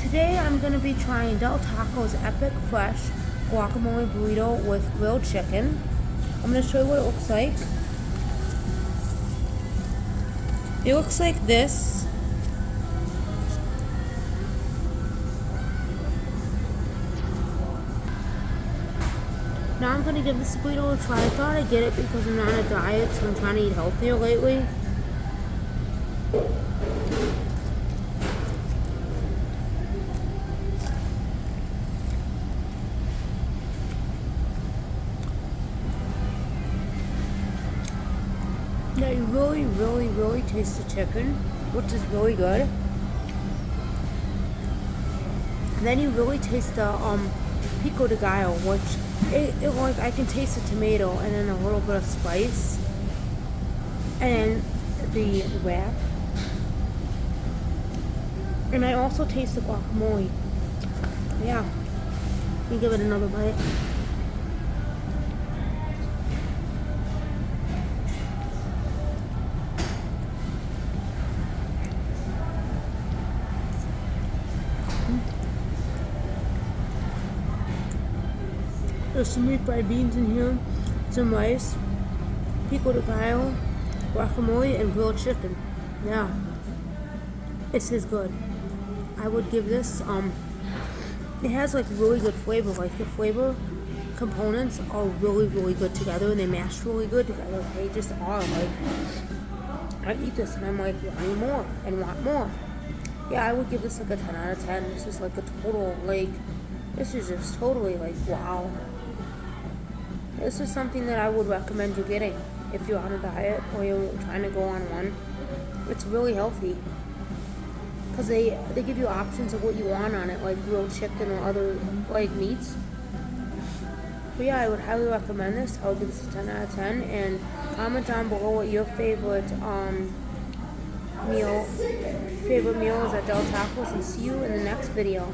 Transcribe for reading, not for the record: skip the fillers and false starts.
Today I'm going to be trying Del Taco's Epic Fresh Guacamole Burrito with grilled chicken. I'm going to show you what it looks like. It looks like this. Now I'm going to give this burrito a try. I thought I'd get it because I'm not on a diet, so I'm trying to eat healthier lately. Now you really taste the chicken, which is really good. And then you really taste the pico de gallo, which it like I can taste the tomato and then a little bit of spice, and the wrap. And I also taste the guacamole. Yeah, let me give it another bite. There's some refried beans in here, some rice, pico de gallo, guacamole, and grilled chicken. Yeah, it tastes good. I would give this, it has like really good flavor. Like the flavor components are really good together, and they mash really good together. They just are. Like, I eat this and I'm like, I need more and want more. Yeah, I would give this like a 10 out of 10. This is like a total, like, this is just totally like, wow. This is something that I would recommend you getting if you're on a diet or you're trying to go on one. It's really healthy because they give you options of what you want on it, like grilled chicken or other like meats. But yeah, I would highly recommend this. I would give this a 10 out of 10, and comment down below what your favorite meal is at Del Tacos, and see you in the next video.